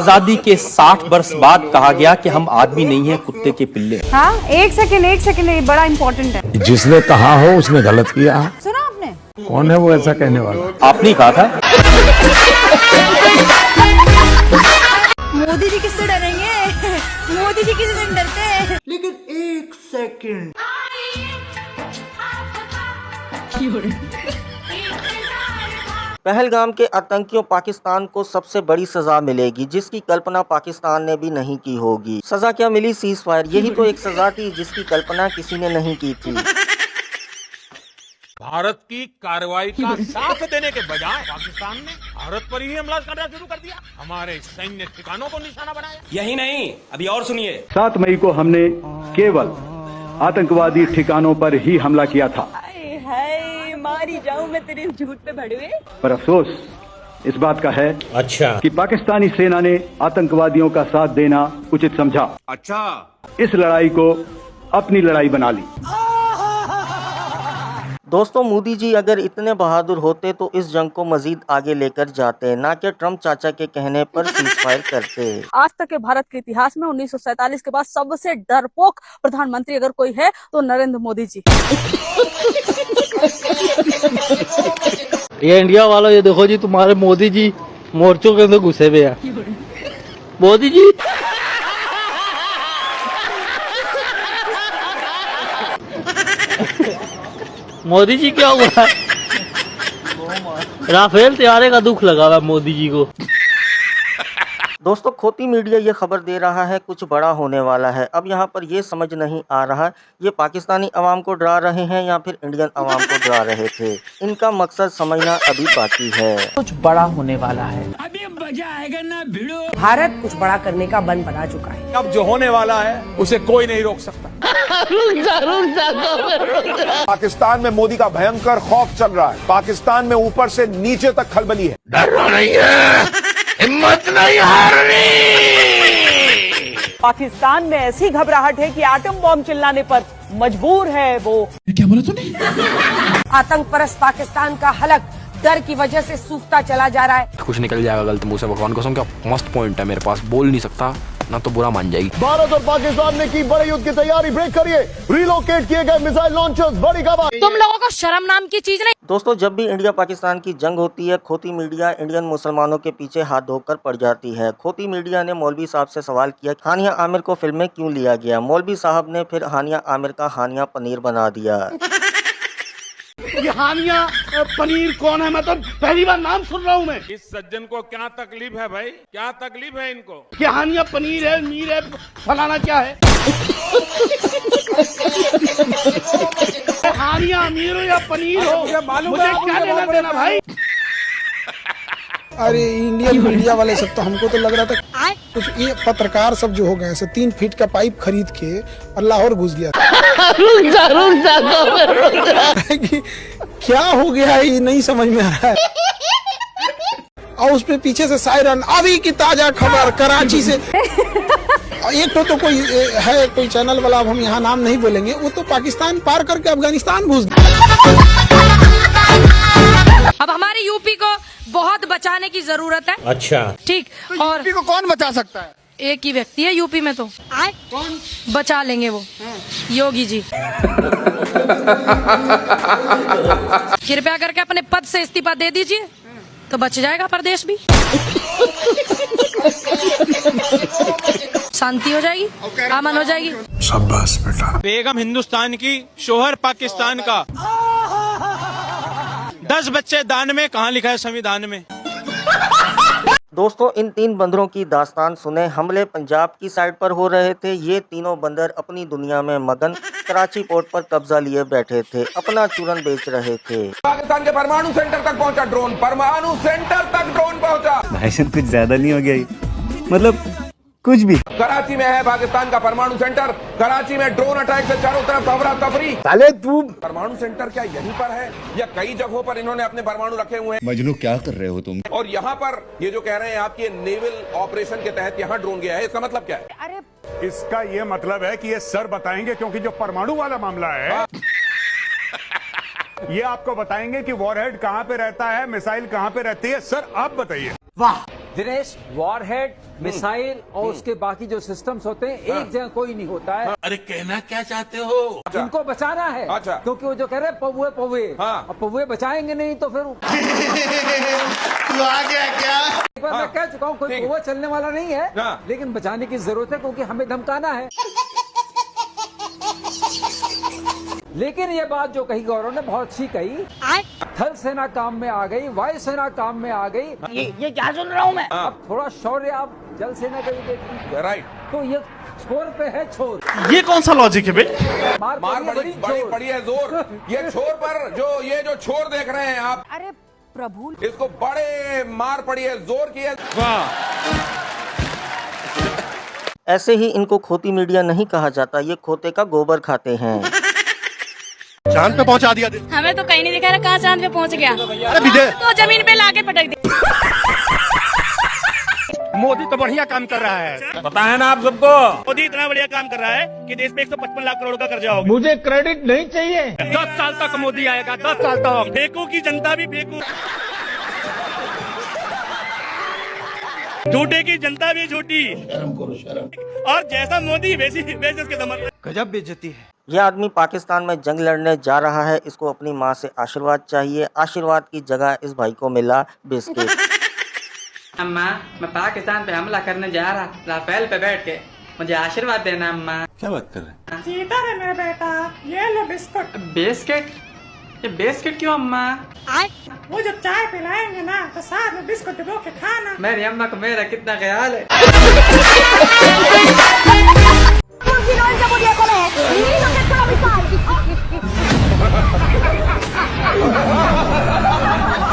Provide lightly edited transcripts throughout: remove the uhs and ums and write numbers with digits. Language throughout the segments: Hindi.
आजादी के 60 वर्ष बाद कहा गया कि हम आदमी नहीं है कुत्ते के पिल्ले। हाँ, एक सेकंड, ये बड़ा इम्पोर्टेंट है। जिसने कहा हो उसने गलत किया। सुना आपने? कौन है वो ऐसा कहने वाला? आपने ही कहा था। मोदी जी किससे डरेंगे? मोदी जी किसी से डरते हैं? लेकिन एक सेकंड, पहलगाम के आतंकियों पाकिस्तान को सबसे बड़ी सजा मिलेगी जिसकी कल्पना पाकिस्तान ने भी नहीं की होगी। सजा क्या मिली? Cease fire. यही तो एक सजा थी जिसकी कल्पना किसी ने नहीं की थी। भारत की कार्रवाई का साथ देने के बजाय पाकिस्तान ने भारत पर ही हमला करना शुरू कर दिया। हमारे सैन्य ठिकानों को निशाना बनाया। यही नहीं, अभी और सुनिए। 7 मई को हमने केवल आतंकवादी ठिकानों पर ही हमला किया था। हाय, मारी जाऊं मैं तेरे झूठ पे भड़वे। पर अफसोस इस बात का है अच्छा कि पाकिस्तानी सेना ने आतंकवादियों का साथ देना उचित समझा। अच्छा, इस लड़ाई को अपनी लड़ाई बना ली। दोस्तों, मोदी जी अगर इतने बहादुर होते तो इस जंग को मजीद आगे लेकर जाते, ना कि ट्रम्प चाचा के कहने पर सीज फायर करते। आज तक के भारत के इतिहास में 1947 के बाद सबसे डरपोक प्रधानमंत्री अगर कोई है तो नरेंद्र मोदी जी। ये इंडिया वालों, ये देखो जी, तुम्हारे मोदी जी मोर्चों के अंदर घुसे हुए हैं। मोदी जी मोदी जी क्या हुआ? राफेल तैयारे का दुख लगा हुआ मोदी जी को। दोस्तों, खोती मीडिया ये खबर दे रहा है कुछ बड़ा होने वाला है। अब यहाँ पर ये समझ नहीं आ रहा ये पाकिस्तानी अवाम को डरा रहे हैं या फिर इंडियन अवाम को डरा रहे थे। इनका मकसद समझना अभी बाकी है। कुछ बड़ा होने वाला है। अभी मजा आएगा ना भिड़ो। भारत कुछ बड़ा करने का मन बना चुका है। अब जो होने वाला है उसे कोई नहीं रोक सकता। पाकिस्तान में मोदी का भयंकर खौफ चल रहा है। पाकिस्तान में ऊपर से नीचे तक खलबली है। डरना नहीं है, हिम्मत नहीं हारनी। पाकिस्तान में ऐसी घबराहट है कि आटम बॉम्ब चिल्लाने पर मजबूर है वो। क्या बोला तूने? आतंक परस्त पाकिस्तान का हलक डर की वजह से सूखता चला जा रहा है। कुछ निकल जाएगा गलत मुंह से, भगवान कसम। क्या मस्त पॉइंट है मेरे पास, बोल नहीं सकता ना तो बुरा मान जाएगी। भारत और पाकिस्तान ने की बड़े युद्ध की तैयारी। ब्रेक करिए। रिलोकेट किए गए मिसाइल लॉन्चर्स। बड़ी खबर। तुम लोगों को शर्म नाम की चीज नहीं। दोस्तों, जब भी इंडिया पाकिस्तान की जंग होती है, खोती मीडिया इंडियन मुसलमानों के पीछे हाथ धोकर पड़ जाती है। खोती मीडिया ने मौलवी साहब से सवाल किया, हानिया आमिर को फिल्म में क्यों लिया गया? मौलवी साहब ने फिर हानिया आमिर का हानिया पनीर बना दिया। ये हानिया पनीर कौन है? मैं तो पहली बार नाम सुन रहा हूँ। मैं इस सज्जन को क्या तकलीफ है भाई? क्या तकलीफ है इनको? कि हानिया पनीर है, मीर है, फलाना क्या है? हानिया अमीर हो या पनीर हो, मुझे क्या लेना देना भाई? अरे इंडियन मीडिया वाले सब तो हमको तो लग रहा था कुछ ये पत्रकार सब जो हो गए ऐसे 3 फीट का पाइप खरीद के और लाहौर घुस गया था। कि क्या हो गया है ये नहीं समझ में आ रहा है। और उस पे पीछे से सायरन, अभी की ताजा खबर कराची से। एक तो कोई है, कोई चैनल वाला, अब हम यहाँ नाम नहीं बोलेंगे, वो तो पाकिस्तान पार करके अफगानिस्तान घुस गया। अब हमारी यूपी को बहुत बचाने की जरूरत है। अच्छा, ठीक। तो और यूपी को कौन बचा सकता है? एक ही व्यक्ति है यूपी में, तो कौन बचा लेंगे वो? योगी जी। कृपया करके अपने पद से इस्तीफा दे दीजिए तो बच जाएगा प्रदेश भी। शांति हो जाएगी, अमन हो जाएगी। शाबाश बेटा। बेगम हिंदुस्तान की, शोहर पाकिस्तान का। 10 बच्चे दान में, कहाँ लिखा है संविधान में? दोस्तों, इन 3 बंदरों की दास्तान सुने। हमले पंजाब की साइड पर हो रहे थे। ये तीनों बंदर अपनी दुनिया में मगन कराची पोर्ट पर कब्जा लिए बैठे थे, अपना चूरन बेच रहे थे। पाकिस्तान के परमाणु सेंटर तक पहुंचा ड्रोन। परमाणु सेंटर तक ड्रोन पहुंचा। भाई साहब कुछ ज्यादा नहीं हो गया? मतलब कुछ भी। कराची में है पाकिस्तान का परमाणु सेंटर। कराची में ड्रोन अटैक से चारों तरफ अफरा तफरी। साले तू परमाणु सेंटर क्या यहीं पर है या कई जगहों पर इन्होंने अपने परमाणु रखे हुए हैं? मजनू क्या कर रहे हो तुम? और यहाँ पर ये जो कह रहे हैं आपके नेवल ऑपरेशन के तहत यहाँ ड्रोन गया है, इसका मतलब क्या है? अरे इसका ये मतलब है कि ये सर बताएंगे, क्योंकि जो परमाणु वाला मामला है ये आपको बताएंगे कि वॉरहेड कहाँ पे रहता है, मिसाइल कहाँ पे रहती है। सर आप बताइए। वाह, दिनेश, वॉरहेड, मिसाइल और उसके बाकी जो सिस्टम्स होते हैं एक जगह कोई नहीं होता है। अरे कहना क्या चाहते हो? इनको बचाना है। अच्छा। क्योंकि वो जो कह रहे हैं पौवे पौवे, और पौवे बचाएंगे नहीं तो फिर तू आ गया क्या? एक बार मैं कह चुका हूँ कोई पौवा चलने वाला नहीं है, लेकिन बचाने की जरूरत है क्योंकि हमें धमकाना है। लेकिन ये बात जो कही गौरव ने बहुत अच्छी कही, थल सेना काम में आ गई, वायु सेना काम में आ गई। ये क्या सुन रहा हूँ मैं? अब थोड़ा शौर्य आप जल सेना का भी देखिए। राइट। तो ये छोर पे है छोर। ये कौन सा लॉजिक है भाई? मार बड़ी है जोर। ये छोर पर ये जो छोर देख रहे हैं आप, अरे प्रभु, इसको बड़े मार पड़ी है, जोर की है। ऐसे ही इनको खोती मीडिया नहीं कहा जाता, ये खोते का गोबर खाते हैं। चांद पे पहुंचा दिया। हमें तो कहीं नहीं दिखा रहा कहाँ चांद पे पहुँच गया, अरे विजय, तो जमीन पे लाके पटक दे। मोदी तो बढ़िया काम कर रहा है, पता है ना आप सबको? मोदी इतना बढ़िया काम कर रहा है कि देश में 155 लाख करोड़ का कर्जा होगा। मुझे क्रेडिट नहीं चाहिए। 10 साल तक मोदी आएगा, 10 साल तक। फेंकू की जनता भी फेंकू, झूठे की जनता भी झूठी। और जैसा मोदी वैसे उसके समर्थक। गजब बेइज्जती है। यह आदमी पाकिस्तान में जंग लड़ने जा रहा है, इसको अपनी माँ से आशीर्वाद चाहिए। आशीर्वाद की जगह इस भाई को मिला बिस्किट। अम्मा, मैं पाकिस्तान पे हमला करने जा रहा, राफेल पे बैठ के, मुझे आशीर्वाद देना अम्मा। क्या बात कर रहे हैं? जीता है मेरा बेटा, ये लो बिस्कुट। बिस्किट? ये बिस्किट क्यों अम्मा? वो जब चाय पिलाएंगे ना तो साथ में बिस्कुट डुबो के खाना। मेरी अम्मा को मेरा कितना ख्याल है।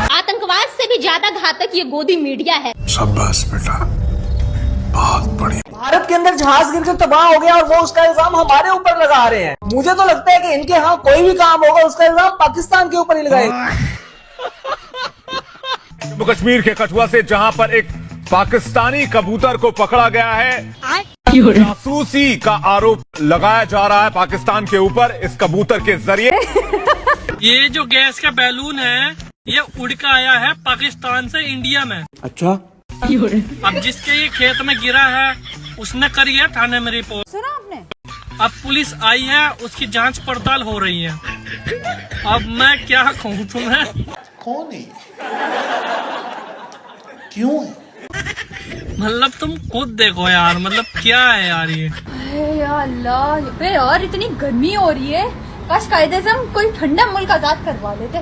आतंकवाद से भी ज्यादा घातक ये गोदी मीडिया है। शाबाश बेटा, बहुत बढ़िया। भारत के अंदर जहाज गिरकर तबाह हो गया और वो उसका इल्जाम हमारे ऊपर लगा रहे हैं। मुझे तो लगता है कि इनके यहाँ कोई भी काम होगा उसका इल्जाम पाकिस्तान के ऊपर ही लगाएंगे। जम्मू कश्मीर के कठुआ से जहां पर एक पाकिस्तानी कबूतर को पकड़ा गया है, जासूसी का आरोप लगाया जा रहा है पाकिस्तान के ऊपर इस कबूतर के जरिए। ये जो गैस का बैलून है ये उड़ के आया है पाकिस्तान से इंडिया में। अच्छा, अब जिसके ये खेत में गिरा है उसने करी है थाने में रिपोर्ट। सुना आपने? अब पुलिस आई है, उसकी जांच पड़ताल हो रही है। अब मैं क्या कहूँ तुम्हें? कौन है? क्यों है? मतलब तुम खुद देखो यार, मतलब क्या है यार ये। अल्लाह यार, इतनी गर्मी हो रही है, काश कायदे से हम कोई ठंडा मुल्क आजाद करवा लेते।